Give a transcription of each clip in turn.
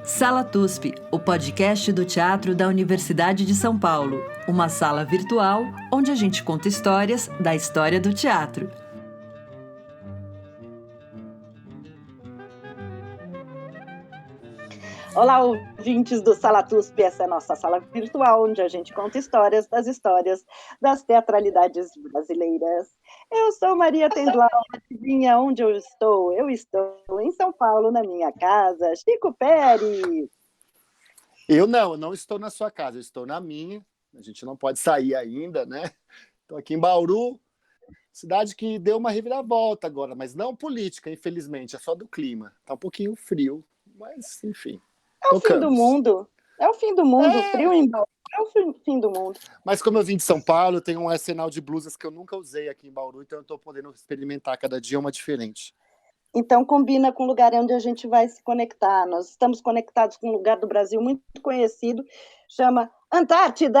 Sala TUSP, o podcast do teatro da Universidade de São Paulo. Uma sala virtual onde a gente conta histórias da história do teatro. Olá, ouvintes do Sala TUSP, essa é a nossa sala virtual, onde a gente conta histórias das teatralidades brasileiras. Eu sou Maria Tendlau, adivinha onde eu estou? Eu estou em São Paulo, na minha casa. Chico Pérez! Eu não estou na sua casa, eu estou na minha. A gente não pode sair ainda, né? Estou aqui em Bauru, cidade que deu uma reviravolta agora, mas não política, infelizmente, é só do clima. Está um pouquinho frio, mas enfim. É o fim do mundo. É o fim do mundo. Frio em Bauru é o fim do mundo. Mas como eu vim de São Paulo, eu tenho um arsenal de blusas que eu nunca usei aqui em Bauru, então eu estou podendo experimentar cada dia uma diferente. Então combina com o lugar onde a gente vai se conectar. Nós estamos conectados com um lugar do Brasil muito conhecido, chama Antártida!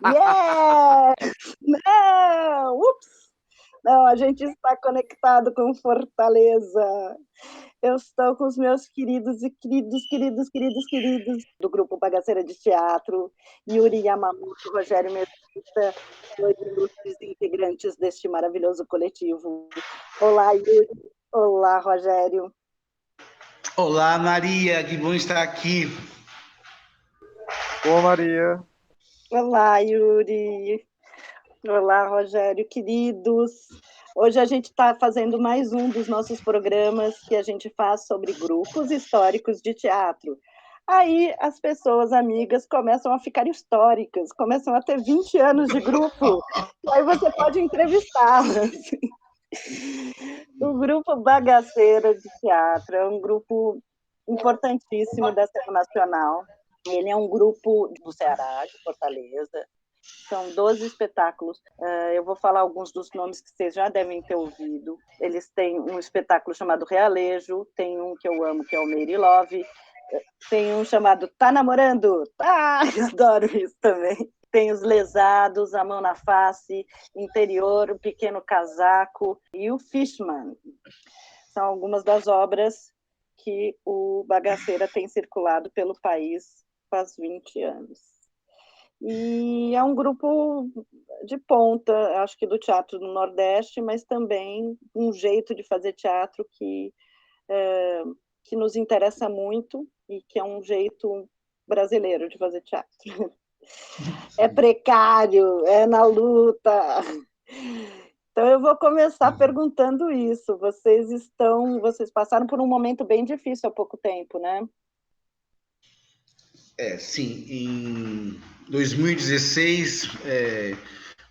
Yeah! Não! Ups! Não, a gente está conectado com Fortaleza. Eu estou com os meus queridos do grupo Bagaceira de Teatro, Yuri Yamamoto, Rogério Mesquita, dois ilustres integrantes deste maravilhoso coletivo. Olá, Yuri. Olá, Rogério. Olá, Maria. Que bom estar aqui. Boa, Maria. Olá, Yuri. Olá, Rogério, queridos. Hoje a gente está fazendo mais um dos nossos programas que a gente faz sobre grupos históricos de teatro. Aí as pessoas amigas começam a ficar históricas, começam a ter 20 anos de grupo, e aí você pode entrevistá-las. O grupo Bagaceira de Teatro é um grupo importantíssimo da cena nacional. Ele é um grupo do Ceará, de Fortaleza. São 12 espetáculos. Eu vou falar alguns dos nomes que vocês já devem ter ouvido. Eles têm um espetáculo chamado Realejo, tem um que eu amo, que é o Mary Love, tem um chamado Tá Namorando? Tá! Eu adoro isso também. Tem Os Lesados, A Mão na Face, Interior, O Pequeno Casaco e o Fishman. São algumas das obras que o Bagaceira tem circulado pelo país faz 20 anos. E é um grupo de ponta, acho que do teatro do Nordeste, mas também um jeito de fazer teatro que nos interessa muito e que é um jeito brasileiro de fazer teatro. É precário, é na luta. Então eu vou começar perguntando isso. Vocês passaram por um momento bem difícil há pouco tempo, né? Sim, em 2016,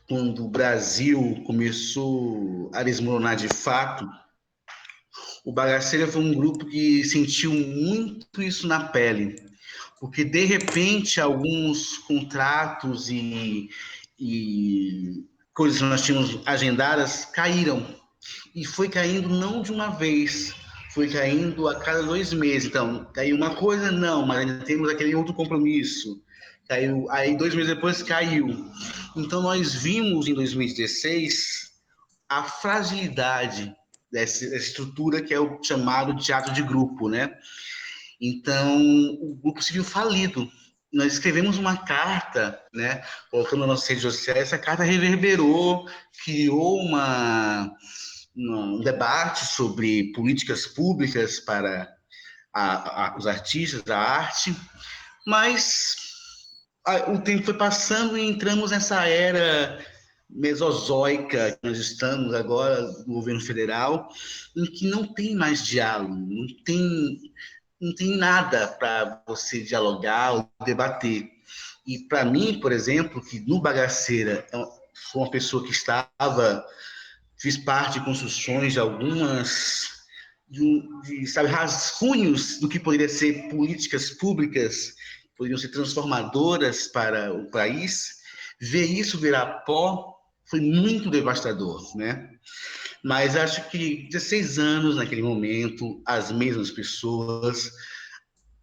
quando o Brasil começou a desmoronar de fato, o Bagaceira foi um grupo que sentiu muito isso na pele, porque de repente alguns contratos e coisas que nós tínhamos agendadas caíram, e foi caindo não de uma vez, foi caindo a cada 2 meses. Então, caiu uma coisa, não, mas ainda temos aquele outro compromisso. Caiu, aí 2 meses depois caiu. Então, nós vimos em 2016 a fragilidade dessa estrutura que é o chamado teatro de grupo, né? Então, o grupo se viu falido. Nós escrevemos uma carta, né, colocando nas nossas redes sociais, essa carta reverberou, criou um debate sobre políticas públicas para os artistas, a arte, mas o tempo foi passando e entramos nessa era mesozoica que nós estamos agora no governo federal, em que não tem mais diálogo, não tem nada para você dialogar ou debater. E para mim, por exemplo, que no Bagaceira sou uma pessoa que fiz parte de construções de algumas, sabe, rascunhos do que poderia ser políticas públicas, que poderiam ser transformadoras para o país. Ver isso virar pó foi muito devastador, né? Mas acho que 16 anos naquele momento, as mesmas pessoas,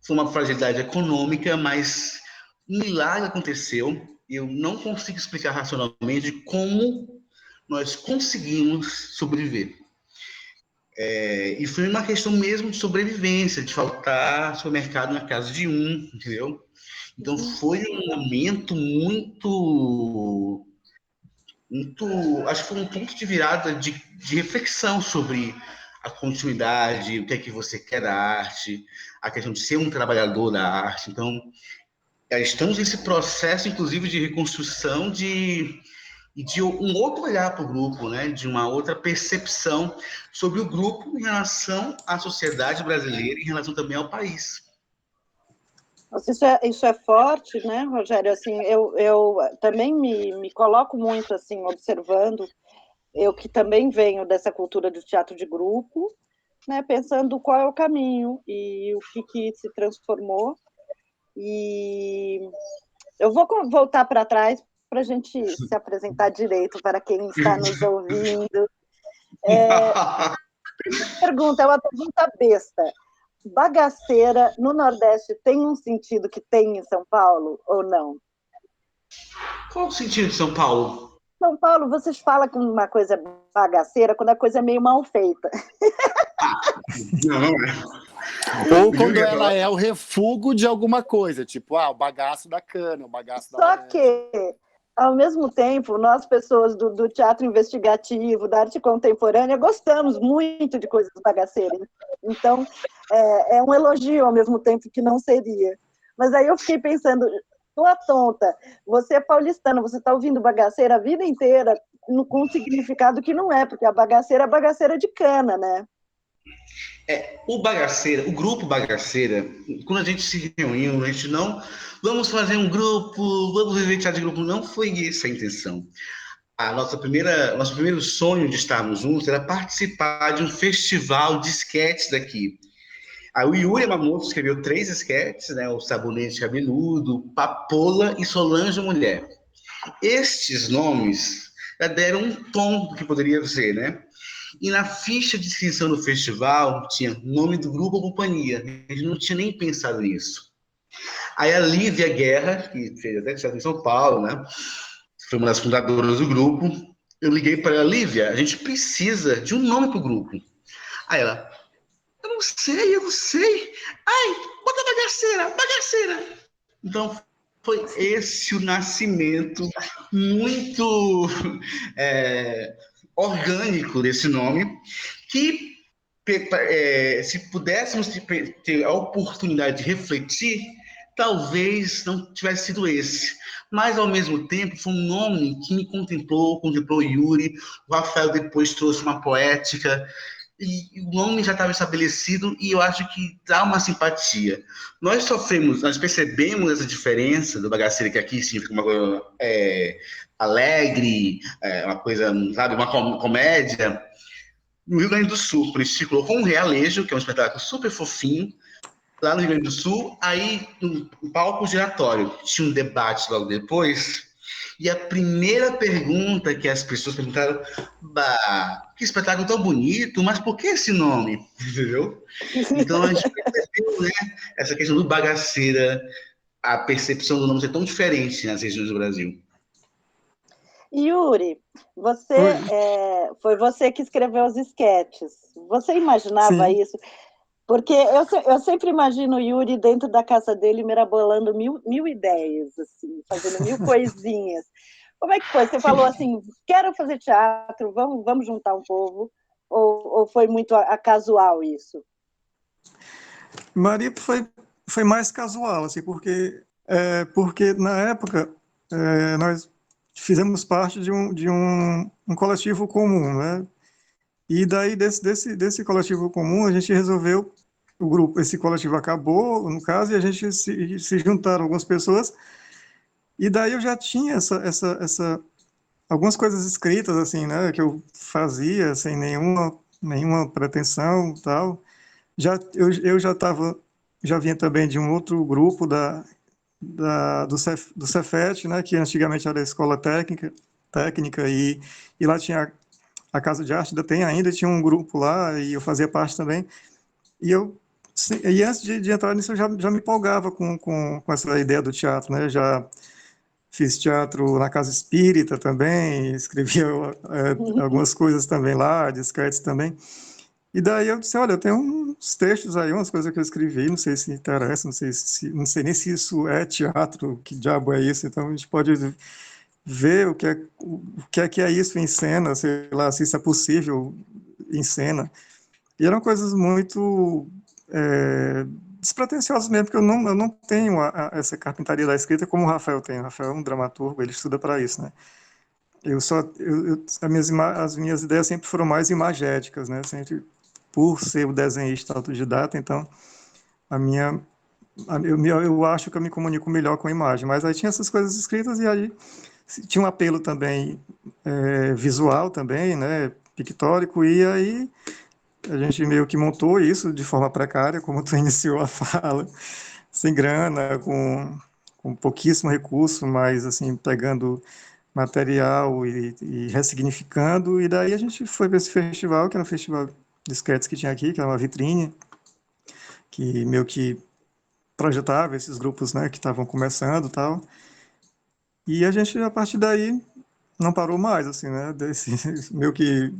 foi uma fragilidade econômica, mas um milagre aconteceu. Eu não consigo explicar racionalmente como nós conseguimos sobreviver. E foi uma questão mesmo de sobrevivência, de faltar supermercado na casa de um, entendeu? Então foi um momento muito, muito, acho que foi um ponto de virada de reflexão sobre a continuidade, o que é que você quer da arte, a questão de ser um trabalhador da arte. Então, estamos nesse processo, inclusive, de reconstrução e de um outro olhar para o grupo, né? De uma outra percepção sobre o grupo em relação à sociedade brasileira, em relação também ao país. Nossa, isso é forte, né, Rogério? Assim, eu também me coloco muito assim, observando, eu que também venho dessa cultura do teatro de grupo, né, pensando qual é o caminho e o que se transformou. E eu vou voltar para trás para a gente se apresentar direito para quem está nos ouvindo. Pergunta, é uma pergunta besta. Bagaceira no Nordeste tem um sentido que tem em São Paulo ou não? Qual o sentido de São Paulo? São Paulo, vocês falam que uma coisa é bagaceira quando a coisa é meio mal feita. Não é. Ou quando ela é o refúgio de alguma coisa, tipo, o bagaço da cana, o bagaço da Só que, ao mesmo tempo, nós, pessoas do teatro investigativo, da arte contemporânea, gostamos muito de coisas bagaceiras. Então, é um elogio ao mesmo tempo que não seria. Mas aí eu fiquei pensando, tua tonta, você é paulistana, você está ouvindo bagaceira a vida inteira com um significado que não é, porque a bagaceira é bagaceira de cana, né? O grupo Bagaceira, quando a gente se reuniu, a gente não vamos fazer um grupo, vamos viver teatro de grupo, não foi essa a intenção. Nosso primeiro sonho de estarmos juntos era participar de um festival de esquetes daqui. Aí o Yuri Yamamoto escreveu 3 esquetes, né? O Sabonete Cabeludo, Papola e Solange Mulher. Estes nomes já deram um tom do que poderia ser, né? E na ficha de inscrição do festival tinha nome do grupo ou companhia. A gente não tinha nem pensado nisso. Aí a Lívia Guerra, que fez até teatro em São Paulo, né? Foi uma das fundadoras do grupo. Eu liguei para ela, Lívia, a gente precisa de um nome para o grupo. Aí ela, eu não sei. Ai, bota bagaceira. Então, foi esse o nascimento muito orgânico desse nome, que se pudéssemos ter a oportunidade de refletir, talvez não tivesse sido esse. Mas, ao mesmo tempo, foi um nome que me contemplou o Yuri, o Rafael depois trouxe uma poética, e o nome já estava estabelecido e eu acho que dá uma simpatia. Nós percebemos essa diferença do bagaceiro, que aqui significa uma coisa alegre, uma coisa, sabe, uma comédia. No Rio Grande do Sul, por isso se colocou um realejo, que é um espetáculo super fofinho, lá no Rio Grande do Sul, aí no palco giratório tinha um debate logo depois, e a primeira pergunta que as pessoas perguntaram, que espetáculo tão bonito, mas por que esse nome? Entendeu? Então a gente percebeu, né, essa questão do bagaceira, a percepção do nome ser tão diferente nas regiões do Brasil. Yuri, foi você que escreveu os esquetes. Você imaginava Sim. isso? Porque eu sempre imagino o Yuri dentro da casa dele mirabolando mil ideias, assim, fazendo 1000 coisinhas. Como é que foi? Você falou assim, quero fazer teatro, vamos juntar um povo? Ou foi muito casual isso? Maria, foi mais casual, assim, porque na época nós fizemos parte de um coletivo comum, né? E daí desse coletivo comum a gente resolveu, esse coletivo acabou, no caso, e a gente se juntaram algumas pessoas, e daí eu já tinha algumas coisas escritas, assim, né, que eu fazia sem nenhuma pretensão, tal. Eu já vinha também de um outro grupo do Cefet, né, que antigamente era a escola técnica, e lá tinha a Casa de Arte, ainda tinha um grupo lá, e eu fazia parte também, e antes de entrar nisso, eu já me empolgava com essa ideia do teatro, né, já fiz teatro na Casa Espírita também, escrevia algumas coisas também lá, de sketches também, E daí eu disse, olha, eu tenho uns textos aí, umas coisas que eu escrevi, não sei se interessa, não sei nem se isso é teatro, que diabo é isso, então a gente pode ver o que é isso em cena, sei lá, se isso é possível em cena. E eram coisas muito despretensiosas mesmo, porque eu não tenho essa carpintaria da escrita como o Rafael tem. O Rafael é um dramaturgo, ele estuda para isso, né? As minhas ideias sempre foram mais imagéticas, né? Sempre, por ser o desenhista autodidata, então eu acho que eu me comunico melhor com a imagem. Mas aí tinha essas coisas escritas e aí tinha um apelo também visual também, né? Pictórico, e aí a gente meio que montou isso de forma precária, como tu iniciou a fala, sem grana, com pouquíssimo recurso, mas assim, pegando material e ressignificando, e daí a gente foi para esse festival, que era um festival de sketches que tinha aqui, que era uma vitrine, que meio que projetava esses grupos, né, que estavam começando e tal, e a gente, a partir daí, não parou mais, assim, né, meio que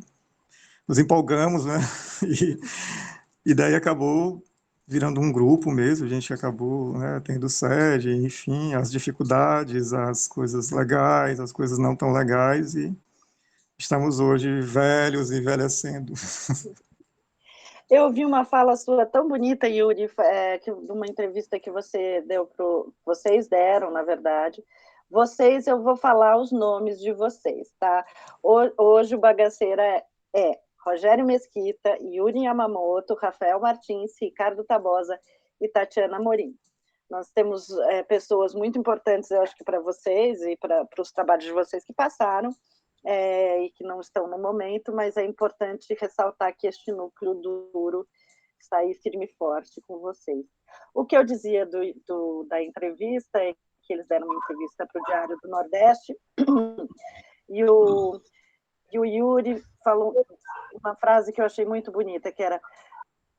nos empolgamos, né, e, e daí acabou virando um grupo mesmo, a gente acabou, né, tendo sede, enfim, as dificuldades, as coisas legais, as coisas não tão legais, e estamos hoje velhos e envelhecendo. Eu ouvi uma fala sua tão bonita, Yuri, de uma entrevista que você deu vocês deram, na verdade. Vocês, eu vou falar os nomes de vocês, tá? Hoje o Bagaceira é Rogério Mesquita, Yuri Yamamoto, Rafael Martins, Ricardo Tabosa e Tatiana Morim. Nós temos pessoas muito importantes, eu acho que para vocês e para os trabalhos de vocês que passaram, e que não estão no momento, mas é importante ressaltar que este núcleo duro está aí firme e forte com vocês. O que eu dizia da entrevista é que eles deram uma entrevista para o Diário do Nordeste, e o Yuri falou uma frase que eu achei muito bonita, que era: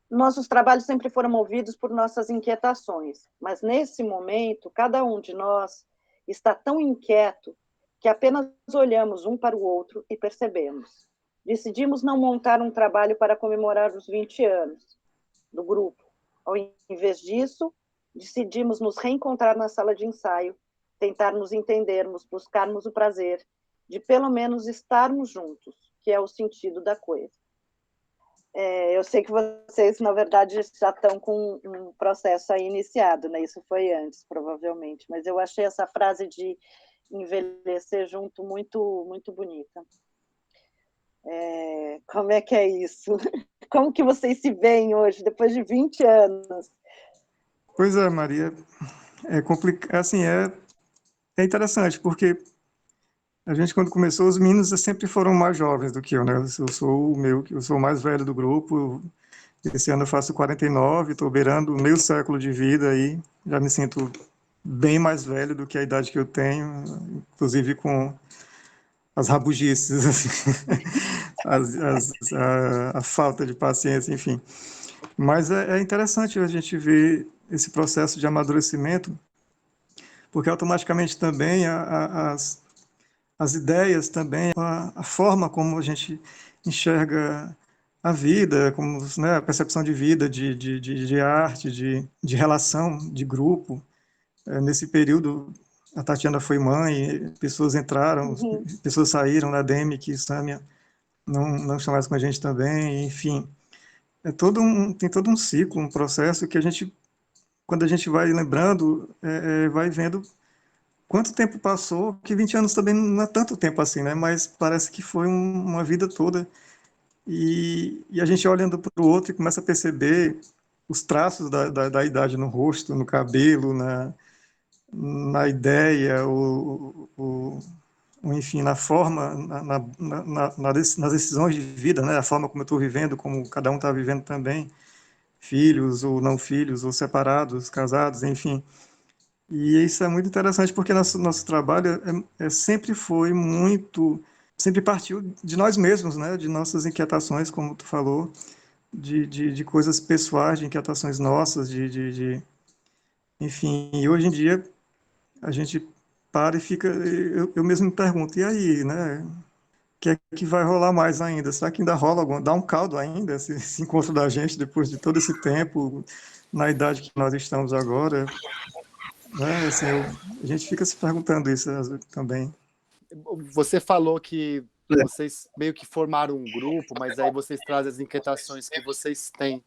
nossos trabalhos sempre foram movidos por nossas inquietações, mas nesse momento, cada um de nós está tão inquieto que apenas olhamos um para o outro e percebemos. Decidimos não montar um trabalho para comemorar os 20 anos do grupo. Ao invés disso, decidimos nos reencontrar na sala de ensaio, tentar nos entendermos, buscarmos o prazer de pelo menos estarmos juntos, que é o sentido da coisa. Eu sei que vocês, na verdade, já estão com um processo aí iniciado, né? Isso foi antes, provavelmente, mas eu achei essa frase de envelhecer junto muito, muito bonita. Como é que é isso? Como que vocês se veem hoje, depois de 20 anos? Pois é, Maria, é complicado, assim, é interessante, porque a gente, quando começou, os meninos sempre foram mais jovens do que eu, né? Eu sou o mais velho do grupo. Esse ano eu faço 49, estou beirando meio século de vida aí. Já me sinto bem mais velho do que a idade que eu tenho, inclusive com as rabugices, assim, a falta de paciência, enfim. Mas é interessante a gente ver esse processo de amadurecimento, porque automaticamente também as ideias também, a forma como a gente enxerga a vida, como, né, a percepção de vida, de arte, de relação, de grupo. Nesse período, a Tatiana foi mãe, pessoas entraram, pessoas saíram, né, Demi, que Sâmia não estão mais com a gente também, enfim. Tem todo um ciclo, um processo que a gente, quando a gente vai lembrando, vai vendo quanto tempo passou, que 20 anos também não é tanto tempo assim, né? Mas parece que foi uma vida toda. E a gente olhando para o outro e começa a perceber os traços da idade no rosto, no cabelo, na ideia, enfim, na forma, nas decisões de vida, né? A forma como eu estou vivendo, como cada um está vivendo também, filhos ou não filhos, ou separados, casados, enfim. E isso é muito interessante porque nosso trabalho sempre foi muito, sempre partiu de nós mesmos, né? De nossas inquietações, como tu falou, de coisas pessoais, de inquietações nossas, enfim. E hoje em dia a gente para e fica, eu mesmo me pergunto, e aí, né? que é que vai rolar mais ainda? Será que ainda rola dá um caldo ainda esse encontro da gente depois de todo esse tempo, na idade que nós estamos agora? Né? Assim, a gente fica se perguntando isso também. Você falou que vocês meio que formaram um grupo, mas aí vocês trazem as inquietações que vocês têm.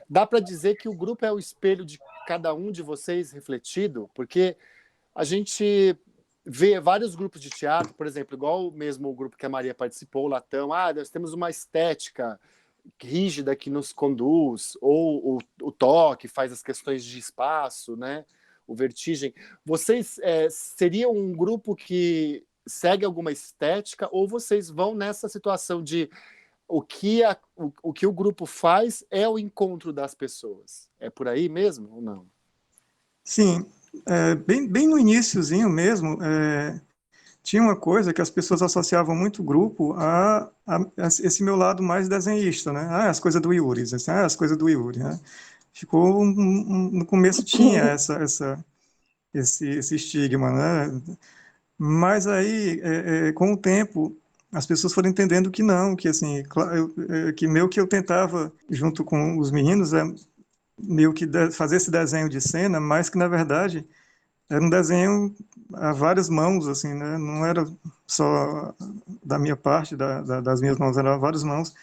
Dá para dizer que o grupo é o espelho de cada um de vocês refletido? Porque a gente vê vários grupos de teatro, por exemplo, igual mesmo o grupo que a Maria participou, o Latão, nós temos uma estética rígida que nos conduz, ou o toque faz as questões de espaço, né? O Vertigem. Vocês seriam um grupo que segue alguma estética, ou vocês vão nessa situação de o que o grupo faz é o encontro das pessoas? É por aí mesmo ou não? Sim, bem no iniciozinho mesmo, tinha uma coisa que as pessoas associavam muito o grupo a esse meu lado mais desenhista, né? As coisas do Yuri, assim, as coisas do Yuri, né? Ficou, no começo tinha esse estigma, né? Mas aí, com o tempo, as pessoas foram entendendo que não, que assim, que meio que eu tentava, junto com os meninos, meio que fazer esse desenho de cena, mas que na verdade era um desenho a várias mãos, assim, né? Não era só da minha parte, das minhas mãos, eram várias mãos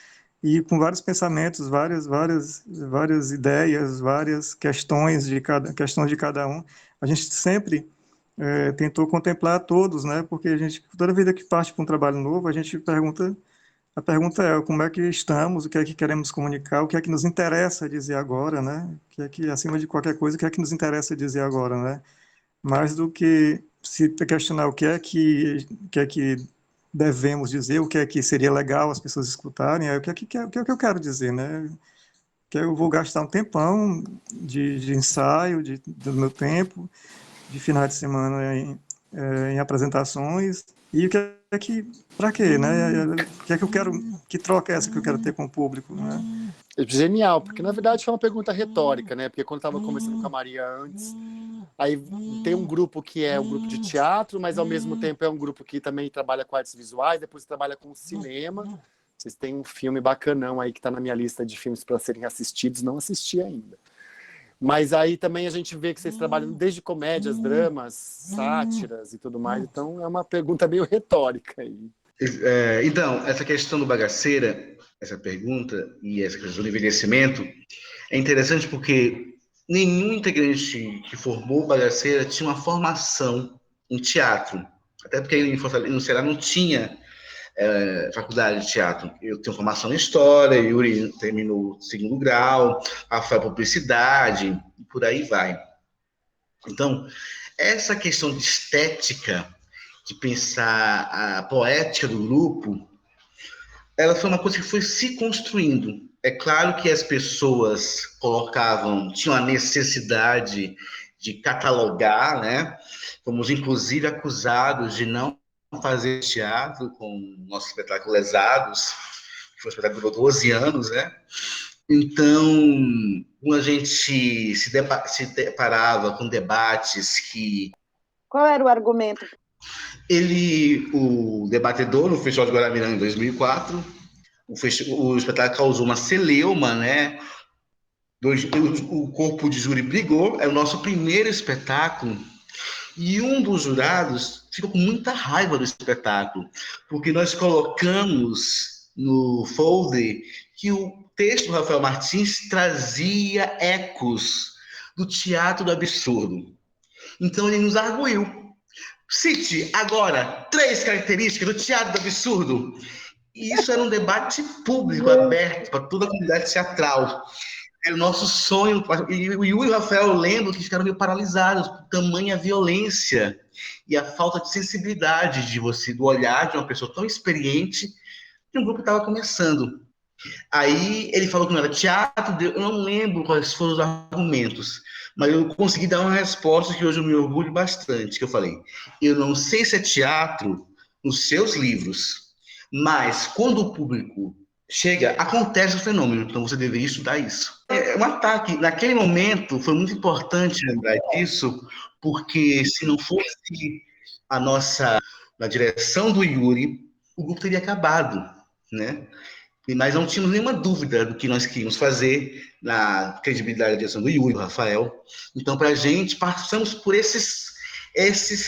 e com vários pensamentos, várias ideias, várias questões de cada um. A gente sempre tentou contemplar todos, né? Porque a gente, toda vida que parte para um trabalho novo, a gente pergunta. A pergunta é como é que estamos, o que é que queremos comunicar, o que é que nos interessa dizer agora, né? O que é que, acima de qualquer coisa, o que é que nos interessa dizer agora, né? Mais do que se questionar o que é que devemos dizer, o que é que seria legal as pessoas escutarem, o que é que eu quero dizer, né? Que eu vou gastar um tempão de ensaio, do meu tempo, de final de semana em apresentações, e o que é que, para quê, né? O que é que eu quero, que troca é essa que eu quero ter com o público, né? Genial, porque na verdade foi uma pergunta retórica, né? Porque quando eu estava conversando com a Maria antes, aí tem um grupo que é um grupo de teatro, mas ao mesmo tempo é um grupo que também trabalha com artes visuais, depois trabalha com cinema. Vocês têm um filme bacanão aí que está na minha lista de filmes para serem assistidos, não assisti ainda. Mas aí também a gente vê que vocês trabalham desde comédias, dramas, sátiras e tudo mais, então é uma pergunta meio retórica aí. Então, essa questão do Bagaceira, essa pergunta e essa questão do envelhecimento, é interessante porque nenhum integrante que formou o Bagaceira tinha uma formação em teatro. Até porque no Ceará não tinha faculdade de teatro. Eu tenho formação em História, Yuri terminou o 2º grau, Rafael Publicidade, e por aí vai. Então, essa questão de estética, de pensar a poética do grupo, ela foi uma coisa que foi se construindo. É claro que as pessoas tinham a necessidade de catalogar, né? Fomos inclusive acusados de não fazer teatro com o nosso espetáculo Lesados, que foi um espetáculo que durou 12 anos, né? Então, quando a gente se deparava com debates que... Qual era o argumento? O debatedor, no Festival de Guaramiranga, em 2004, o espetáculo causou uma celeuma, né? O corpo de júri brigou, é o nosso primeiro espetáculo, e um dos jurados ficou com muita raiva do espetáculo, porque nós colocamos no folder que o texto do Rafael Martins trazia ecos do teatro do absurdo. Então ele nos arguiu. Cite agora 3 características do teatro do absurdo. E isso era um debate público, aberto para toda a comunidade teatral. Era o nosso sonho. E o Yuri e o Rafael, eu lembro que ficaram meio paralisados por tamanha violência e a falta de sensibilidade do olhar de uma pessoa tão experiente de um grupo que estava começando. Aí ele falou que não era teatro, eu não lembro quais foram os argumentos, mas eu consegui dar uma resposta que hoje eu me orgulho bastante, que eu falei, eu não sei se é teatro nos seus livros, mas quando o público chega, acontece o fenômeno, então você deveria estudar isso. É um ataque. Naquele momento, foi muito importante lembrar disso, porque se não fosse a direção do Yuri, o grupo teria acabado, né? Mas não tínhamos nenhuma dúvida do que nós queríamos fazer, na credibilidade da direção do Yuri, do Rafael. Então, para a gente, passamos por esses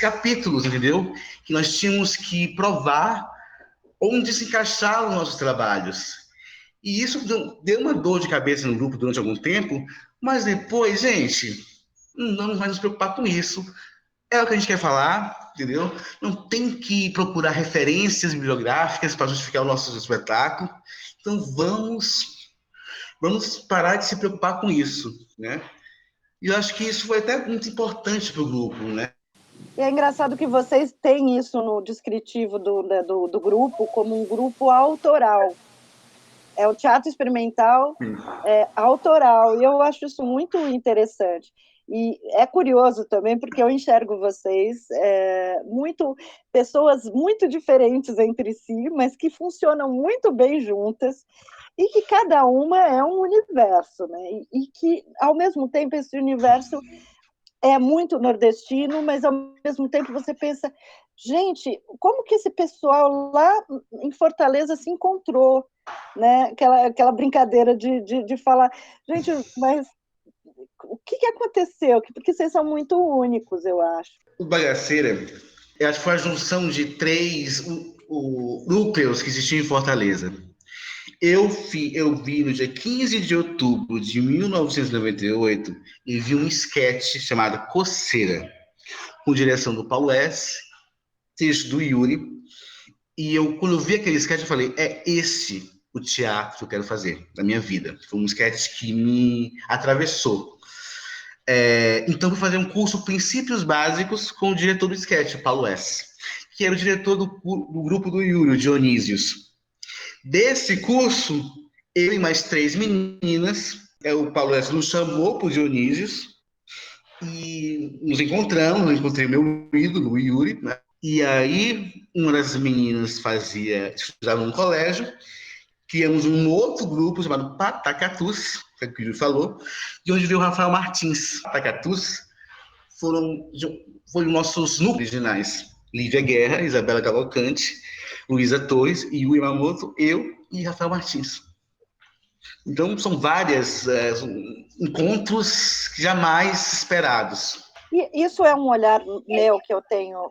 capítulos, entendeu? Que nós tínhamos que provar onde se encaixavam os nossos trabalhos. E isso deu uma dor de cabeça no grupo durante algum tempo, mas depois, gente, não vai nos preocupar com isso. É o que a gente quer falar, entendeu? Não tem que procurar referências bibliográficas para justificar o nosso espetáculo. Então, vamos parar de se preocupar com isso, né? E eu acho que isso foi até muito importante para o grupo, né? E é engraçado que vocês têm isso no descritivo do grupo como um grupo autoral. É o teatro experimental autoral. E eu acho isso muito interessante. E é curioso também, porque eu enxergo vocês pessoas muito diferentes entre si, mas que funcionam muito bem juntas, e que cada uma é um universo, né? E que, ao mesmo tempo, esse universo é muito nordestino, mas, ao mesmo tempo, você pensa, gente, como que esse pessoal lá em Fortaleza se encontrou? Né? Aquela brincadeira de falar, gente, mas o que aconteceu? Porque vocês são muito únicos, eu acho. O Bagaceira, eu acho que foi a junção de três núcleos que existiam em Fortaleza. Eu vi no dia 15 de outubro de 1998 e vi um esquete chamado Coceira, com direção do Paulo S., texto do Yuri. E quando eu vi aquele esquete, eu falei, é esse o teatro que eu quero fazer na minha vida. Foi um esquete que me atravessou. Então, eu fui fazer um curso Princípios Básicos com o diretor do esquete, o Paulo S., que era o diretor do grupo do Yuri, o Dionísios. Desse curso, eu e mais 3 meninas, o Paulo S. nos chamou para o Dionísios e nos encontramos. Eu encontrei meu ídolo, o Yuri, né? E aí, uma das meninas estudava num colégio, criamos um outro grupo chamado Patacatus, que o Yuri falou, de onde veio o Rafael Martins. Patacatus foram nossos núcleos originais: Lívia Guerra, Isabela Cavalcante, Luísa Torres, Yuri Mamoto, eu e Rafael Martins. Então, são vários encontros jamais esperados. E isso é um olhar meu que eu tenho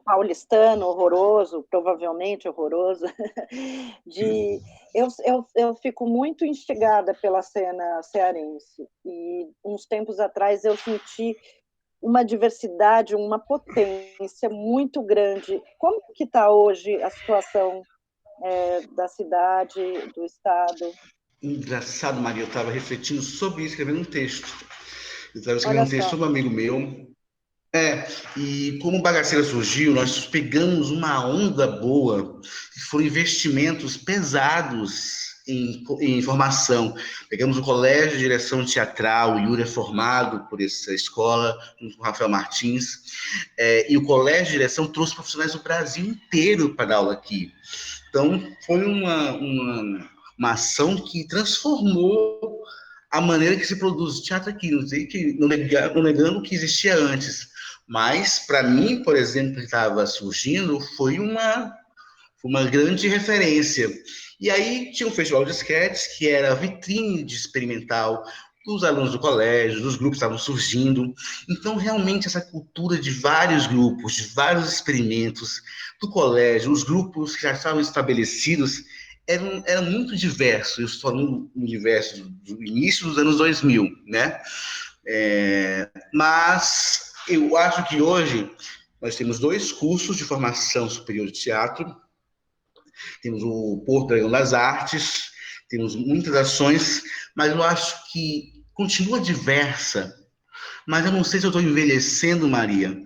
paulistano, horroroso, provavelmente horroroso, eu fico muito instigada pela cena cearense, e uns tempos atrás eu senti uma diversidade, uma potência muito grande. Como que está hoje a situação da cidade, do estado? Engraçado, Maria, eu estava refletindo sobre isso, escrevendo um texto. Eu estava escrevendo um texto sobre um amigo meu. E como o Bagaceira surgiu, nós pegamos uma onda boa, que foram investimentos pesados em formação. Pegamos o Colégio de Direção Teatral, o Yuri é formado por essa escola, junto com o Rafael Martins, e o Colégio de Direção trouxe profissionais do Brasil inteiro para dar aula aqui. Então, foi uma ação que transformou a maneira que se produz teatro aqui. Não negando o que existia antes. Mas, para mim, por exemplo, que estava surgindo, foi uma grande referência. E aí tinha um festival de esquetes, que era a vitrine de experimental dos alunos do colégio, dos grupos que estavam surgindo. Então, realmente, essa cultura de vários grupos, de vários experimentos do colégio, os grupos que já estavam estabelecidos, era muito diverso. Eu estou falando no universo do início dos anos 2000, né? Mas eu acho que hoje nós temos 2 cursos de formação superior de teatro, temos o Porto Dragão das Artes, temos muitas ações, mas eu acho que continua diversa. Mas eu não sei se eu estou envelhecendo, Maria,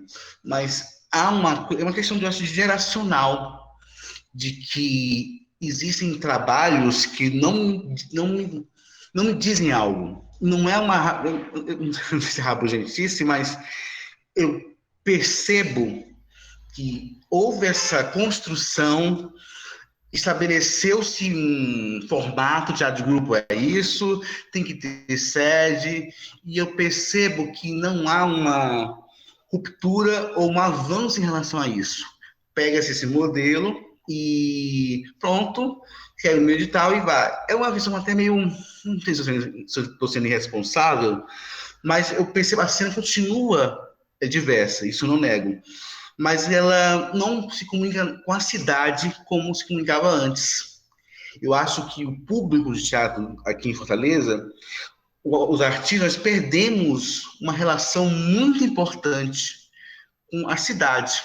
mas é uma questão, eu acho, geracional, de que existem trabalhos que não me dizem algo. Não é não sei se é rabugentice, mas eu percebo que houve essa construção, estabeleceu-se um formato, teatro de grupo é isso, tem que ter sede, e eu percebo que não há uma ruptura ou um avanço em relação a isso. Pega-se esse modelo, e pronto, quero o meu edital e vai. É uma visão até meio, não sei se eu estou sendo irresponsável, mas eu percebo a cena continua diversa, isso eu não nego. Mas ela não se comunica com a cidade como se comunicava antes. Eu acho que o público de teatro aqui em Fortaleza, os artistas, nós perdemos uma relação muito importante com a cidade.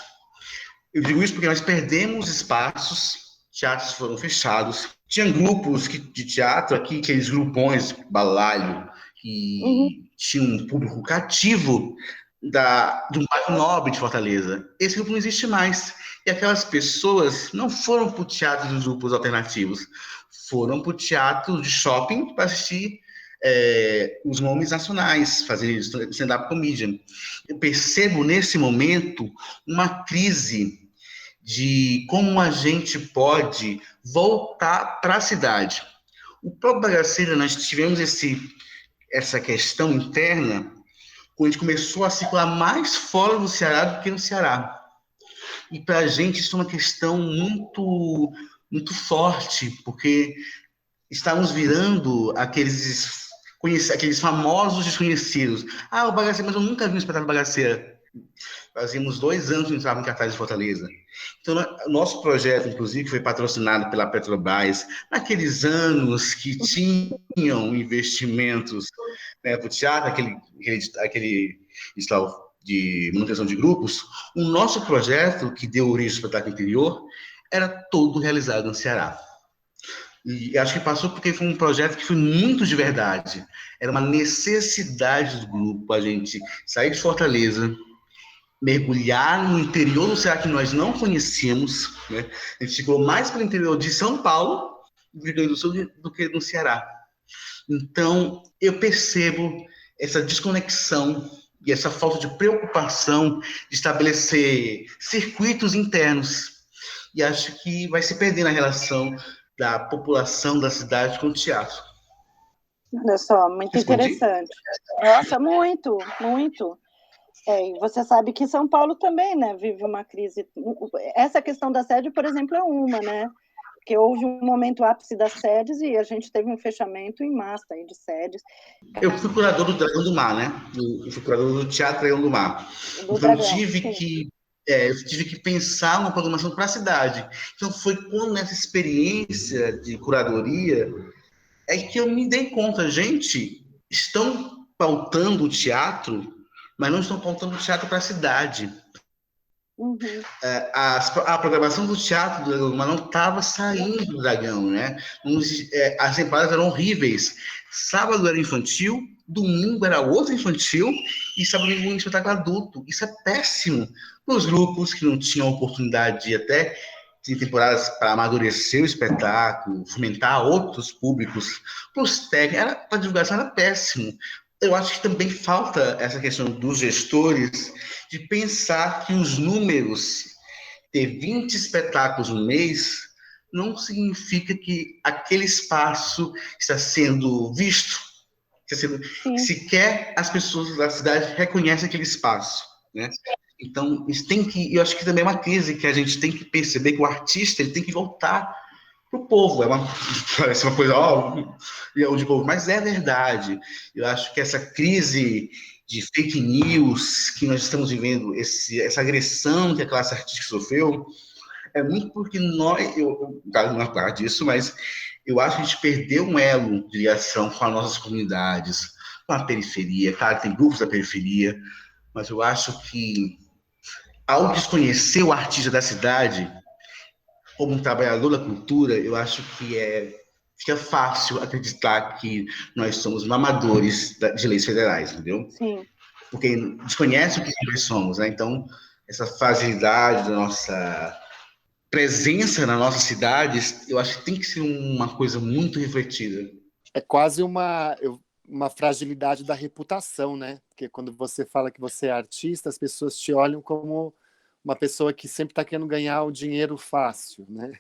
Eu digo isso porque nós perdemos espaços, teatros foram fechados. Tinha grupos de teatro aqui, aqueles grupões, balaio, que tinham um público cativo de um bairro nobre de Fortaleza. Esse grupo não existe mais. E aquelas pessoas não foram para o teatro dos grupos alternativos, foram para o teatro de shopping para assistir os nomes nacionais, fazer stand-up comedian. Eu percebo nesse momento uma crise de como a gente pode voltar para a cidade. O próprio Bagaceira, nós tivemos essa questão interna quando a gente começou a circular mais fora do Ceará do que no Ceará. E para a gente isso é uma questão muito, muito forte, porque estamos virando aqueles famosos desconhecidos. Ah, o Bagaceira, mas eu nunca vi um espetáculo Bagaceira. Fazíamos 2 anos que não entrava em cartaz de Fortaleza. Então, o nosso projeto, inclusive, que foi patrocinado pela Petrobras, naqueles anos que tinham investimentos, né, para o teatro, aquele edital de manutenção de grupos, o nosso projeto, que deu origem ao espetáculo interior, era todo realizado no Ceará. E acho que passou porque foi um projeto que foi muito de verdade. Era uma necessidade do grupo, a gente sair de Fortaleza, mergulhar no interior do Ceará que nós não conhecíamos, né? A gente chegou mais para o interior de São Paulo, do Rio Grande do Sul, do que no Ceará. Então, eu percebo essa desconexão e essa falta de preocupação de estabelecer circuitos internos. E acho que vai se perdendo a relação da população da cidade com o teatro. Olha só, muito Respondi? interessante. Nossa, muito, muito. E você sabe que São Paulo também, né, vive uma crise. Essa questão da sede, por exemplo, é uma, né? Porque houve um momento ápice das sedes e a gente teve um fechamento em massa aí de sedes. Eu fui curador do Dragão do Mar, né? Eu fui curador do Teatro Dragão do Mar. Do Então, Dragão, eu tive que pensar uma programação para a cidade. Então, foi quando nessa experiência de curadoria é que eu me dei conta, gente, estão pautando o teatro, mas não estão pautando o teatro para a cidade. Uhum. A programação do Teatro do Dragão do Mar não estava saindo do Dragão, né? As temporadas eram horríveis. Sábado era infantil, domingo era outro infantil e sábado era um espetáculo adulto. Isso é péssimo para os grupos que não tinham oportunidade de até ter temporadas para amadurecer o espetáculo, fomentar outros públicos. Para os técnicos, para a divulgação era péssimo. Eu acho que também falta essa questão dos gestores de pensar que os números, ter 20 espetáculos no mês, não significa que aquele espaço está sendo visto. Sequer as pessoas da cidade reconhecem aquele espaço, né? Então, eu acho que também é uma crise que a gente tem que perceber que o artista ele tem que voltar para o povo. Parece uma coisa de povo, mas é verdade. Eu acho que essa crise de fake news que nós estamos vivendo, essa agressão que a classe artística sofreu, é muito porque não é claro disso, mas eu acho que a gente perdeu um elo de ligação com as nossas comunidades, com a periferia. Claro, tem grupos da periferia, mas eu acho que ao desconhecer o artista da cidade como um trabalhador da cultura, eu acho que fica fácil acreditar que nós somos mamadores de leis federais, entendeu? Sim. Porque desconhece o que nós somos, né? Então, essa fragilidade da nossa presença nas nossas cidades, eu acho que tem que ser uma coisa muito refletida. É quase uma fragilidade da reputação, né? Porque quando você fala que você é artista, as pessoas te olham como uma pessoa que sempre está querendo ganhar o dinheiro fácil, né?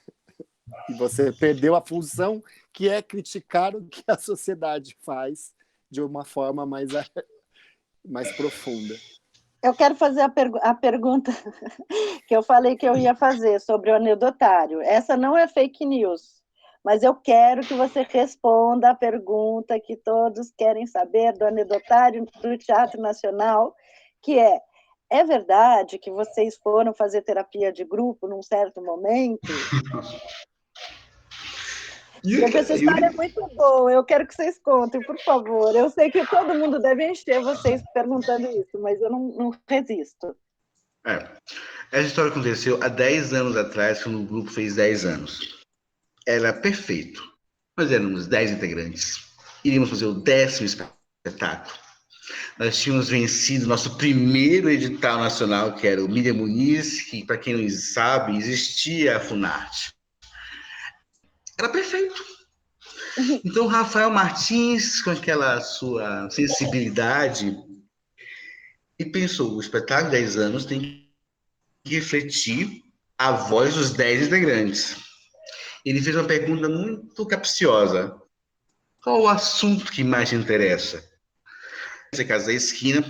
E você perdeu a função que é criticar o que a sociedade faz de uma forma mais profunda. Eu quero fazer a pergunta que eu falei que eu ia fazer sobre o anedotário. Essa não é fake news, mas eu quero que você responda a pergunta que todos querem saber do anedotário do Teatro Nacional, que é verdade que vocês foram fazer terapia de grupo num certo momento? Gente, essa história é muito boa, eu quero que vocês contem, por favor. Eu sei que todo mundo deve encher vocês perguntando isso, mas eu não resisto. Essa história aconteceu há 10 anos atrás, quando o grupo fez 10 anos. Era perfeito. Nós éramos 10 integrantes. Iríamos fazer o 10º espetáculo. Nós tínhamos vencido nosso primeiro edital nacional, que era o Miriam Muniz, que, para quem não sabe, existia a Funarte. Era perfeito. Então, o Rafael Martins, com aquela sua sensibilidade, e pensou, o espetáculo de 10 anos tem que refletir a voz dos 10 integrantes. Ele fez uma pergunta muito capciosa. Qual o assunto que mais te interessa? Essa casa da esquina.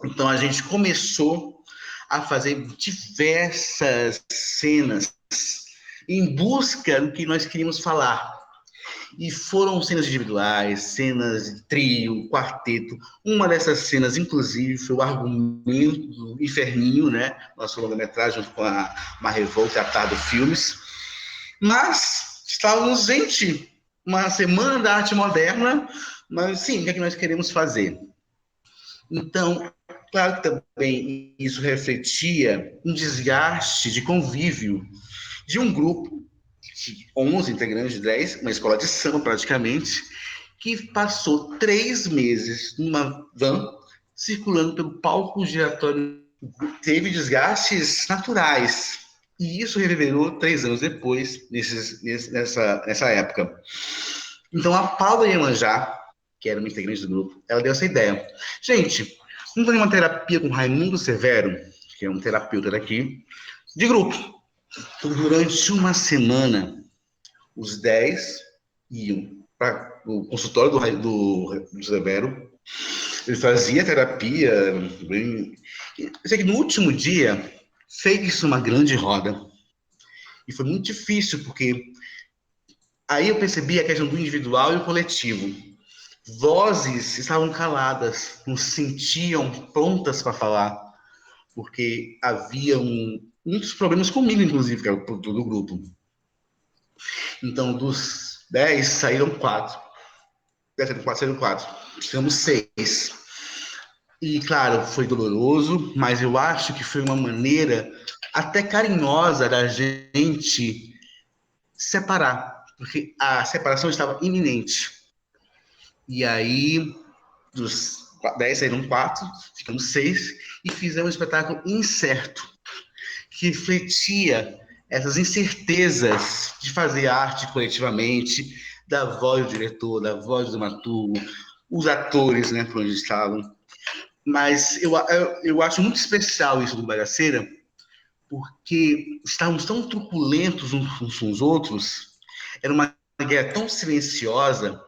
Então, a gente começou a fazer diversas cenas em busca do que nós queríamos falar. E foram cenas individuais, cenas de trio, quarteto. Uma dessas cenas, inclusive, foi o argumento do Inferninho, né? Nossa longa-metragem junto com a Marrevolta e a Tardo Filmes. Mas estávamos, gente, uma semana da arte moderna, mas sim, o que é que nós queremos fazer? Então, claro que também isso refletia um desgaste de convívio de um grupo de 11 integrantes de 10, uma escola de samba praticamente, que passou 3 meses numa van circulando pelo palco giratório. Teve desgastes naturais. E isso reverberou 3 anos depois, nessa época. Então, a Paula Iemanjá, que era uma integrante do grupo, ela deu essa ideia. Gente, vamos fazer uma terapia com Raimundo Severo, que é um terapeuta daqui, de grupo. Então, durante uma semana, os 10 iam para o consultório do Severo. Ele fazia terapia. Eu sei que no último dia, fez uma grande roda. E foi muito difícil, porque aí eu percebi a questão do individual e o coletivo. Vozes estavam caladas, não se sentiam prontas para falar, porque havia muitos problemas comigo, inclusive, que era do grupo. Então, dos 10, saíram 4. 10 saíram 4. Ficamos 6. E, claro, foi doloroso, mas eu acho que foi uma maneira até carinhosa da gente separar, porque a separação estava iminente. E aí, dos 10 saíram 4, ficamos 6, e fizemos um espetáculo incerto, que refletia essas incertezas de fazer arte coletivamente, da voz do diretor, da voz do dramaturgo, os atores, né, por onde estavam. Mas eu acho muito especial isso do Bagaceira, porque estávamos tão truculentos uns com os outros, era uma guerra tão silenciosa,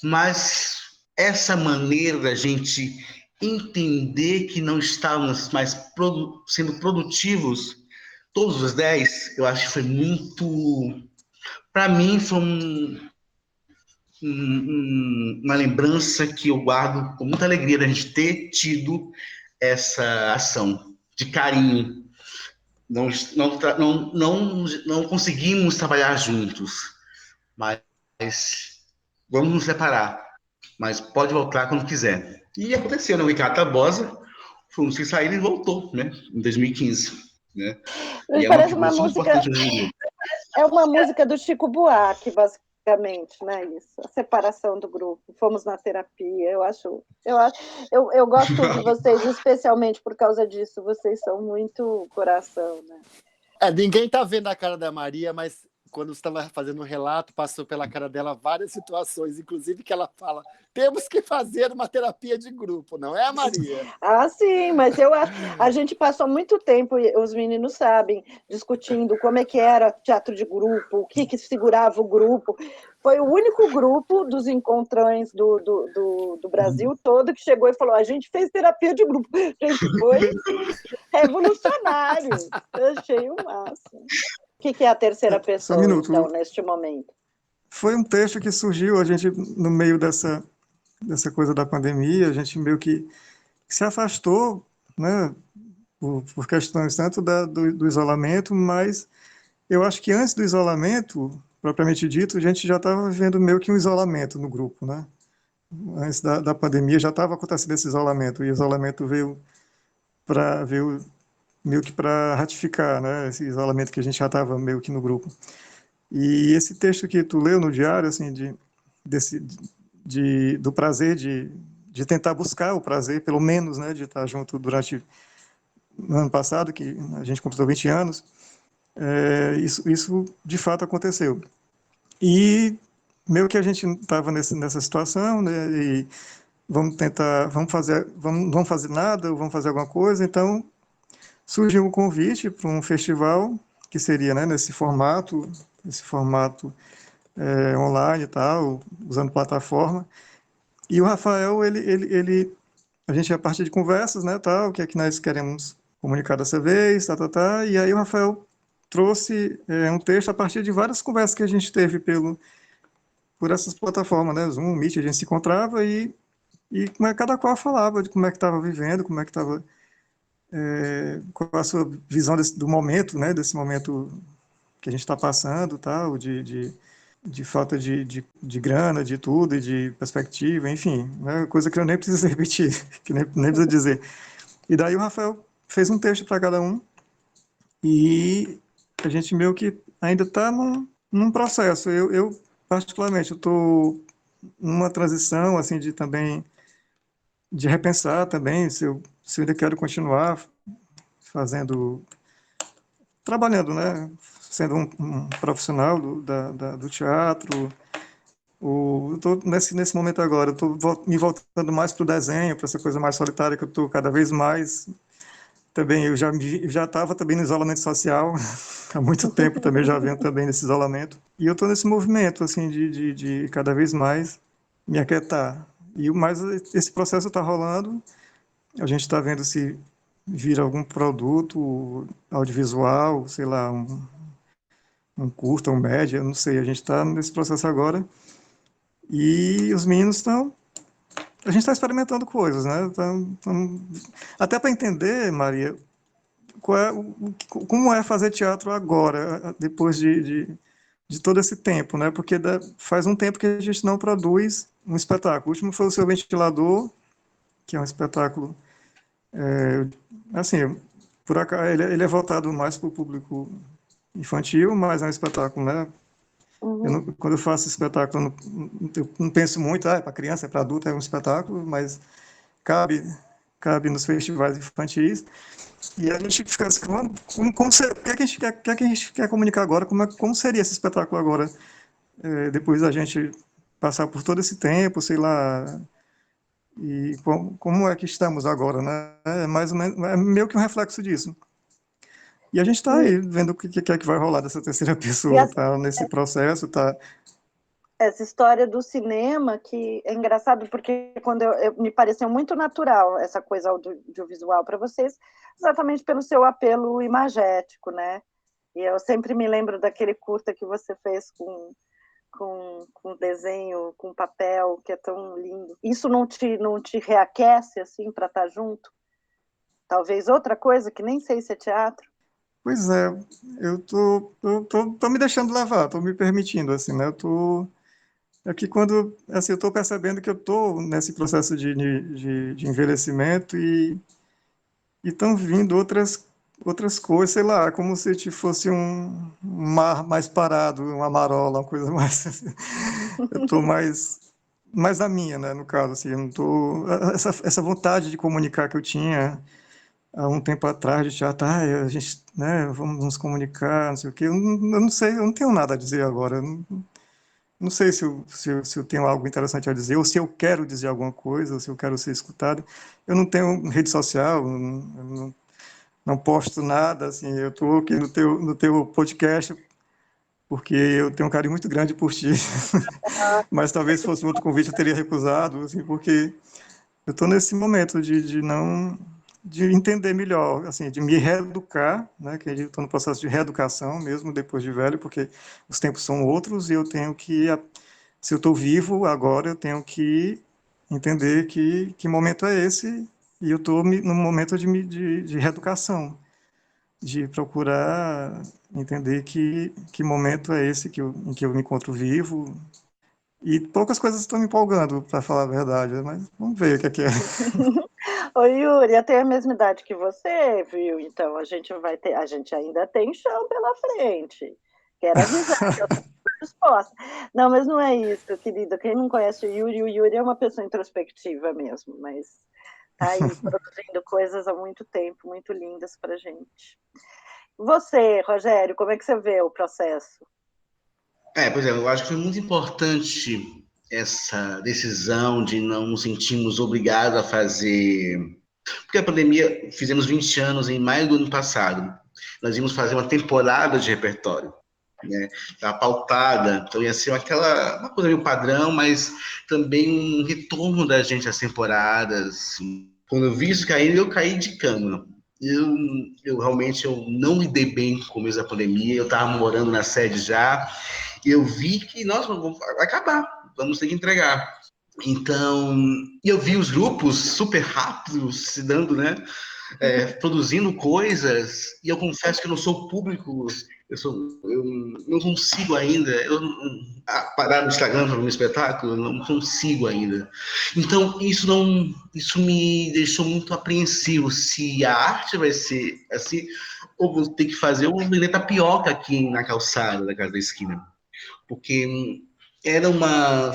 mas essa maneira da gente entender que não estávamos mais sendo produtivos, todos os 10, eu acho que foi muito... Para mim, foi uma lembrança que eu guardo com muita alegria da gente ter tido essa ação de carinho. Não conseguimos trabalhar juntos, mas vamos nos separar. Mas pode voltar quando quiser. E aconteceu, né? O Ricardo Tabosa foi um que saiu e voltou, né? Em 2015. Né? E parece uma música... É uma música do Chico Buarque, basicamente, né? Isso, a separação do grupo. Fomos na terapia. Eu gosto de vocês, especialmente por causa disso. Vocês são muito coração, né? Ninguém tá vendo a cara da Maria, mas quando você estava fazendo um relato, passou pela cara dela várias situações, inclusive que ela fala: temos que fazer uma terapia de grupo, não é, Maria? Ah, sim, mas a gente passou muito tempo, e os meninos sabem, discutindo como é que era teatro de grupo, o que segurava o grupo. Foi o único grupo dos encontrões do Brasil todo que chegou e falou: a gente fez terapia de grupo. Gente, foi revolucionário. Eu achei o máximo. O que é a terceira Só um pessoa, minuto. então, neste momento? Foi um texto que surgiu, a gente, no meio dessa coisa da pandemia, a gente meio que se afastou, né, por questões tanto do isolamento, mas eu acho que antes do isolamento, propriamente dito, a gente já estava vivendo meio que um isolamento no grupo, né? Antes da pandemia já estava acontecendo esse isolamento, e o isolamento veio meio que para ratificar, né, esse isolamento que a gente já estava meio que no grupo. E esse texto que tu leu no diário, assim, do prazer de tentar buscar o prazer, pelo menos, né, de estar junto durante o ano passado, que a gente completou 20 anos, isso de fato aconteceu. E meio que a gente estava nessa situação, né, e vamos fazer nada, vamos fazer alguma coisa, então surgiu um convite para um festival que seria, né, nesse formato online e tal, usando plataforma. E o Rafael, a gente a partir de conversas, né, tal, o que é que nós queremos comunicar dessa vez, tá, e aí o Rafael trouxe um texto a partir de várias conversas que a gente teve por essas plataformas, né, Zoom, Meet, a gente se encontrava e cada qual falava de como é que estava vivendo, como é que estava, qual a sua visão do momento, né, desse momento que a gente está passando, tal, de falta de grana, de tudo, e de perspectiva, enfim, né, coisa que eu nem preciso repetir, que nem preciso dizer. E daí o Rafael fez um texto para cada um, e a gente meio que ainda está num processo. Eu particularmente, eu estou numa transição, assim, de repensar também se eu ainda quero continuar fazendo, trabalhando, né, sendo um profissional do teatro. Eu estou nesse momento agora, eu estou me voltando mais para o desenho, para essa coisa mais solitária que eu estou cada vez mais. Também eu já estava também no isolamento social há muito tempo, também já venho também nesse isolamento. E eu estou nesse movimento assim de cada vez mais me aquietar. E mais esse processo está rolando. A gente está vendo se vira algum produto audiovisual, sei lá, um curta, um média, não sei. A gente está nesse processo agora. E os meninos estão. A gente está experimentando coisas, né? Até para entender, Maria, como é fazer teatro agora, depois de todo esse tempo, né? Porque faz um tempo que a gente não produz um espetáculo. O último foi o Seu Ventilador, que é um espetáculo, assim, por acaso, ele é voltado mais para o público infantil, mas é um espetáculo, né? Quando eu faço espetáculo, eu não penso muito, é para criança, é para adulto, é um espetáculo, mas cabe nos festivais infantis. E a gente fica assim, o que é que a gente quer comunicar agora? Como seria esse espetáculo agora, depois da gente passar por todo esse tempo, sei lá, e como é que estamos agora, né? É mais ou menos, é meio que um reflexo disso. E a gente está aí vendo o que é que vai rolar dessa terceira pessoa, tá nesse processo, tá. Essa história do cinema, que é engraçado, porque quando me pareceu muito natural essa coisa audiovisual para vocês, exatamente pelo seu apelo imagético, né? E eu sempre me lembro daquele curta que você fez com desenho, com papel, que é tão lindo. Isso não te reaquece, assim, para estar junto? Talvez outra coisa, que nem sei se é teatro? Pois é, eu tô me deixando levar, tô me permitindo, assim, né? É que quando, assim, eu estou percebendo que eu estou nesse processo de envelhecimento e estão vindo outras coisas, sei lá, como se fosse um mar mais parado, uma marola, uma coisa mais... eu estou mais a minha, né, no caso, assim, eu não tô... Essa vontade de comunicar que eu tinha há um tempo atrás de teatro, a gente, né, vamos nos comunicar, não sei o quê. Eu não sei, eu não tenho nada a dizer agora. Não sei se eu tenho algo interessante a dizer, ou se eu quero dizer alguma coisa, ou se eu quero ser escutado. Eu não tenho rede social, não posto nada, assim, eu estou aqui no teu podcast, porque eu tenho um carinho muito grande por ti, mas talvez fosse um outro convite eu teria recusado, assim, porque eu estou nesse momento de entender melhor, assim, de me reeducar, né, que eu estou no processo de reeducação mesmo, depois de velho, porque os tempos são outros e eu tenho que, se eu estou vivo agora, eu tenho que entender que momento é esse, e eu estou num momento de reeducação, de procurar entender que momento é esse em que eu me encontro vivo, e poucas coisas estão me empolgando, para falar a verdade, mas vamos ver o que é que é. Oi, Yuri, eu tenho a mesma idade que você, viu? Então a gente ainda tem chão pela frente. Quero avisar que eu estou disposta. Não, mas não é isso, querida. Quem não conhece o Yuri é uma pessoa introspectiva mesmo, mas tá aí produzindo coisas há muito tempo, muito lindas pra gente. Você, Rogério, como é que você vê o processo? Pois é, eu acho que foi muito importante essa decisão de não nos sentirmos obrigados a fazer. Porque a pandemia, fizemos 20 anos em maio do ano passado. Nós íamos fazer uma temporada de repertório, né? Estava pautada, então ia ser uma coisa meio padrão, mas também um retorno da gente às temporadas. Quando eu vi isso cair, eu caí de cama. Eu realmente não lidei bem com o começo da pandemia, eu estava morando na sede já, e eu vi que, nossa, vai acabar, vamos ter que entregar. Então, eu vi os grupos super rápidos se dando, né? Produzindo coisas, e eu confesso que eu não sou público, eu não consigo ainda, parar no Instagram para um espetáculo, eu não consigo ainda. Então, isso me deixou muito apreensivo, se a arte vai ser assim, ou vou ter que fazer uma vender tapioca aqui na calçada da casa da esquina, porque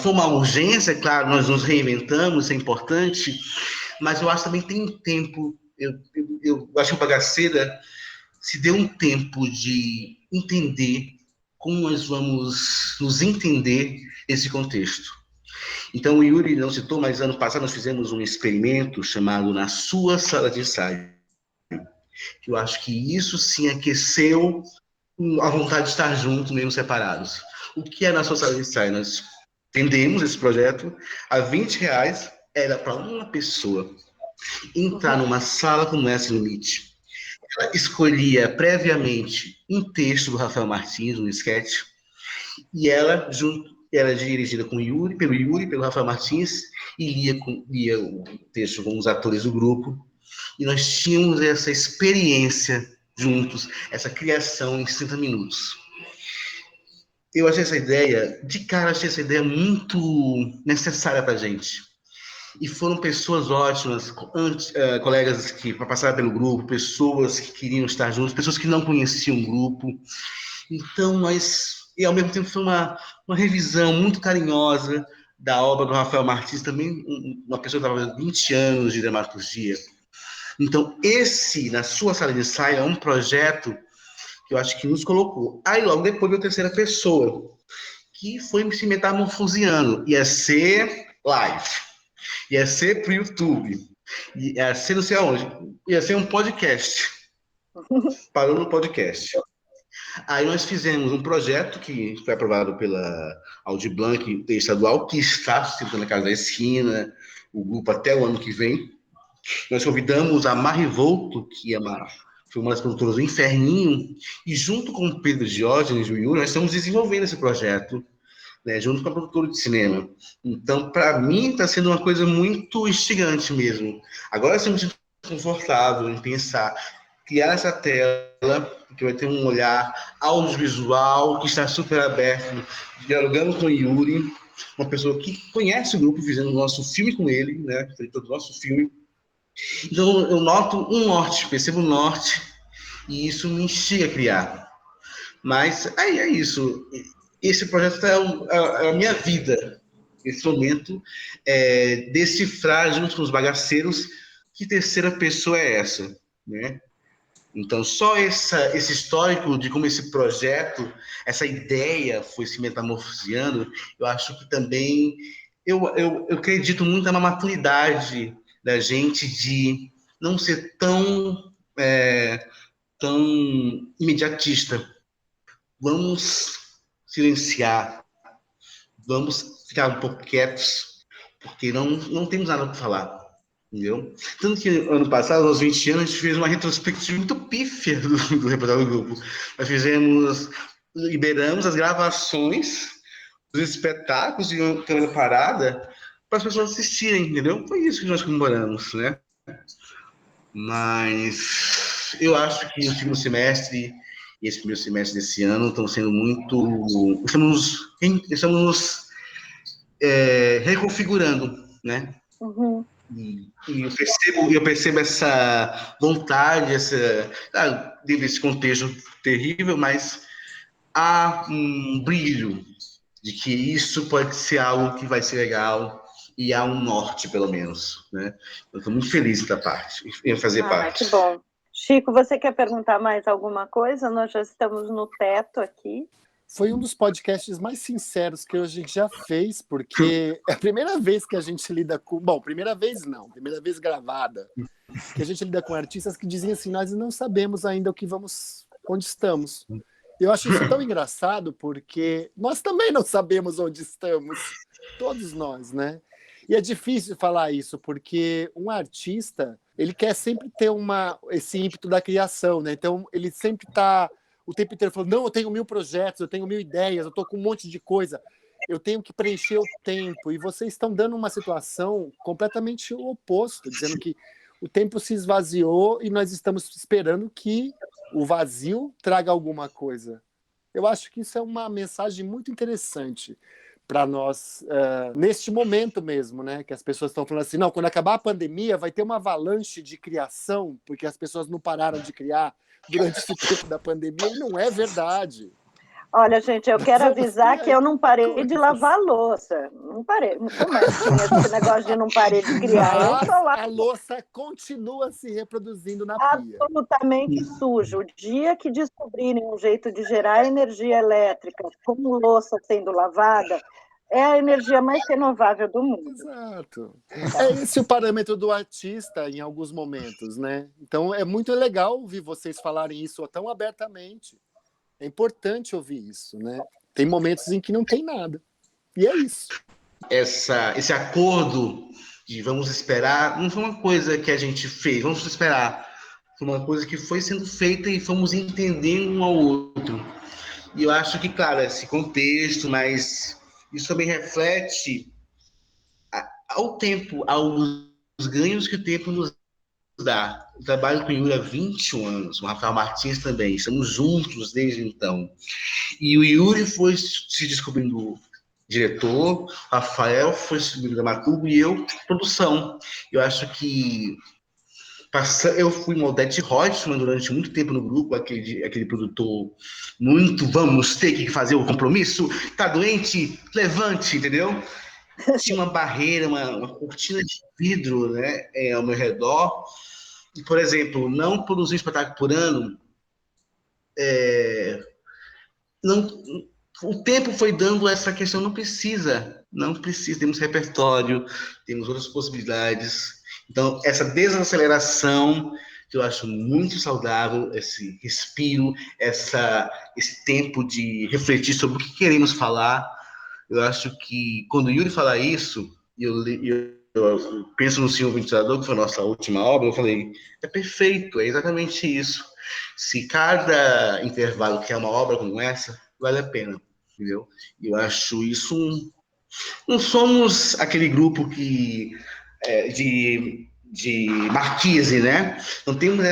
foi uma urgência, claro, nós nos reinventamos, isso é importante, mas eu acho que também tem um tempo, eu acho que o Bagaceira se deu um tempo de entender como nós vamos nos entender esse contexto. Então, o Yuri não citou, mas ano passado nós fizemos um experimento chamado Na Sua Sala de Ensaio. Eu acho que isso sim aqueceu a vontade de estar juntos, mesmo separados. O que é Na Sua Sala de Ensaio? Nós vendemos esse projeto a R$20, era para uma pessoa entrar numa sala com Mestre Limite. Ela escolhia previamente um texto do Rafael Martins, um sketch, e ela era dirigida pelo Yuri, pelo Rafael Martins, e lia o texto com os atores do grupo, e nós tínhamos essa experiência juntos, essa criação em 60 minutos. Eu achei essa ideia muito necessária para a gente. E foram pessoas ótimas, colegas que passaram pelo grupo, pessoas que queriam estar juntos, pessoas que não conheciam o grupo. Então, e ao mesmo tempo foi uma revisão muito carinhosa da obra do Rafael Martins, também uma pessoa que estava há 20 anos de dramaturgia. Então, Na Sua Sala de Ensaio, é um projeto que eu acho que nos colocou. Aí, logo depois, veio a terceira pessoa, que foi se metamorfoseando. Ia ser live, ia ser pro YouTube, ia ser não sei aonde, ia ser um podcast. Parou no podcast. Aí nós fizemos um projeto que foi aprovado pela Aldir Blanc estadual, que está sendo na Casa da Esquina, o grupo até o ano que vem. Nós convidamos a Marivolto, que foi uma das produtoras do Inferninho, e junto com o Pedro Diógenes e o Yuri, nós estamos desenvolvendo esse projeto, né, junto com a produtora de cinema. Então, para mim, está sendo uma coisa muito instigante mesmo. Agora, eu estou me sentindo confortável em pensar, criar essa tela, que vai ter um olhar audiovisual, que está super aberto, dialogando com o Yuri, uma pessoa que conhece o grupo, fazendo o nosso filme com ele, né, feito o nosso filme. Então, eu noto um norte, percebo um norte, e isso me instiga a criar. Mas aí é isso. Esse projeto é a minha vida. Nesse momento, decifrar junto com os bagaceiros que terceira pessoa é essa. né? Então, só esse histórico de como esse projeto, essa ideia foi se metamorfoseando, eu acho que também, eu acredito muito na maturidade da gente de não ser tão imediatista. Vamos silenciar, vamos ficar um pouco quietos, porque não temos nada para falar. Entendeu? Tanto que ano passado, aos 20 anos, a gente fez uma retrospectiva muito pífia do repertório do grupo. Nós liberamos as gravações dos espetáculos de câmera parada para as pessoas assistirem, entendeu? Foi isso que nós comemoramos, né? Mas eu acho que o segundo semestre e esse primeiro semestre desse ano estão sendo muito... Estamos nos reconfigurando, né? Uhum. E eu percebo essa vontade, dentro desse contexto terrível, mas há um brilho de que isso pode ser algo que vai ser legal e há um norte, pelo menos, né? Eu estou muito feliz em fazer parte. Que bom. Chico, você quer perguntar mais alguma coisa? Nós já estamos no teto aqui. Foi um dos podcasts mais sinceros que a gente já fez, porque é a primeira vez que a gente lida com... Bom, primeira vez não, primeira vez gravada, que a gente lida com artistas que dizem assim, nós não sabemos ainda onde estamos. Eu acho isso tão engraçado, porque nós também não sabemos onde estamos, todos nós, né? E é difícil falar isso, porque um artista, ele quer sempre ter esse ímpeto da criação, né? Então, ele sempre está o tempo inteiro falando, não, eu tenho 1000 projetos, eu tenho 1000 ideias, eu estou com um monte de coisa, eu tenho que preencher o tempo. E vocês estão dando uma situação completamente oposta, dizendo que o tempo se esvaziou e nós estamos esperando que o vazio traga alguma coisa. Eu acho que isso é uma mensagem muito interessante para nós, neste momento mesmo, né? Que as pessoas estão falando assim, não, quando acabar a pandemia vai ter uma avalanche de criação, porque as pessoas não pararam de criar durante esse tempo da pandemia, e não é verdade. Olha, gente, eu quero avisar que eu não parei de lavar a louça. Não parei. Como é que tinha esse negócio de não parei de criar? A louça continua se reproduzindo na pia. Absolutamente sujo. O dia que descobrirem um jeito de gerar energia elétrica com louça sendo lavada, é a energia mais renovável do mundo. Exato. É esse o parâmetro do artista em alguns momentos, né? Então é muito legal ouvir vocês falarem isso tão abertamente. É importante ouvir isso, né? Tem momentos em que não tem nada. E é isso. Esse acordo de vamos esperar não foi uma coisa que a gente fez, vamos esperar. Foi uma coisa que foi sendo feita e fomos entendendo um ao outro. E eu acho que, claro, esse contexto, mas isso também reflete ao tempo, aos ganhos que o tempo nos dá. Eu trabalho com o Yuri há 21 anos, com o Rafael Martins também, estamos juntos desde então. E o Yuri foi se descobrindo diretor, o Rafael foi se descobrindo dramaturgo e eu, produção. Eu acho que eu fui uma Odete Reutemann durante muito tempo no grupo, aquele produtor muito, vamos ter que fazer o compromisso, tá doente, levante, entendeu? Tinha uma barreira, uma cortina de vidro, né, ao meu redor. E, por exemplo, não produzir um espetáculo por ano, o tempo foi dando essa questão, não precisa, temos repertório, temos outras possibilidades. Então, essa desaceleração, que eu acho muito saudável, esse respiro, esse tempo de refletir sobre o que queremos falar. Eu acho que, quando o Yuri fala isso, eu penso no Senhor Ventilador, que foi a nossa última obra, eu falei, é perfeito, é exatamente isso. Se cada intervalo que é uma obra como essa, vale a pena, entendeu? Eu acho isso não somos aquele grupo que de marquise, né? Não temos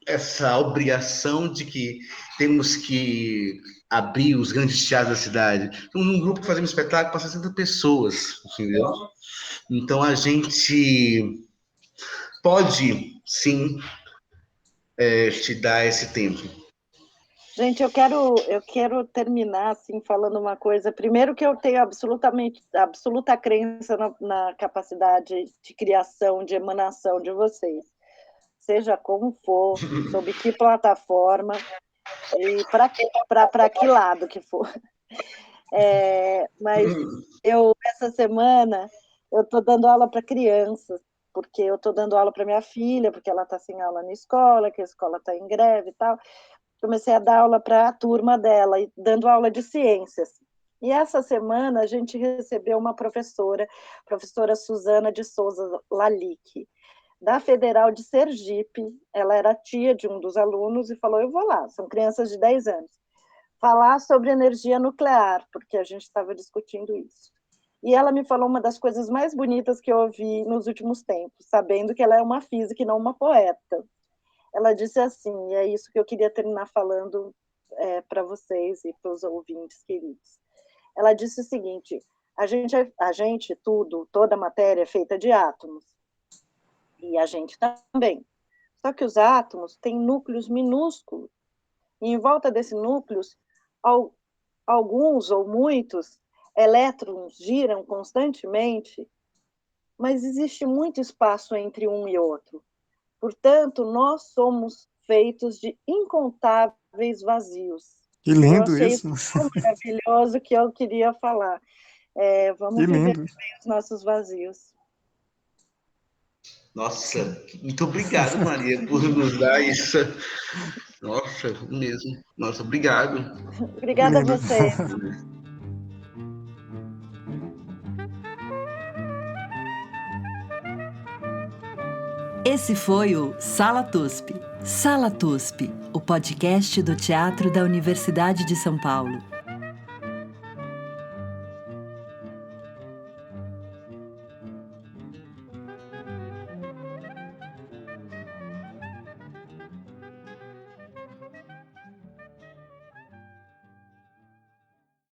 essa obrigação de que temos que abrir os grandes teatros da cidade. Somos um grupo que fazemos espetáculo para 60 pessoas, entendeu? Então a gente pode, sim, te dar esse tempo. Gente, eu quero terminar assim falando uma coisa. Primeiro que eu tenho absoluta crença na capacidade de criação, de emanação de vocês. seja como for, sob que plataforma e para que lado que for. Mas essa semana, eu estou dando aula para crianças, porque eu estou dando aula para minha filha, porque ela está sem aula na escola, que a escola está em greve e tal. Comecei a dar aula para a turma dela, dando aula de ciências. E essa semana a gente recebeu uma professora Suzana de Souza Lalique, da Federal de Sergipe. Ela era tia de um dos alunos e falou, eu vou lá, são crianças de 10 anos, falar sobre energia nuclear, porque a gente estava discutindo isso. E ela me falou uma das coisas mais bonitas que eu ouvi nos últimos tempos, sabendo que ela é uma física e não uma poeta. Ela disse assim, e é isso que eu queria terminar falando para vocês e para os ouvintes queridos. Ela disse o seguinte, a gente, toda a matéria é feita de átomos, e a gente também. Só que os átomos têm núcleos minúsculos, e em volta desses núcleos, alguns ou muitos elétrons giram constantemente, mas existe muito espaço entre um e outro. Portanto, nós somos feitos de incontáveis vazios. Que lindo eu achei isso. Tão maravilhoso que eu queria falar. Vamos Que viver lindo. bem os nossos vazios. Nossa, muito obrigado, Maria, por nos dar isso. Nossa, mesmo. Nossa, obrigado. Obrigada a Lindo. vocês. Esse foi o Sala TUSP. Sala TUSP, o podcast do Teatro da Universidade de São Paulo.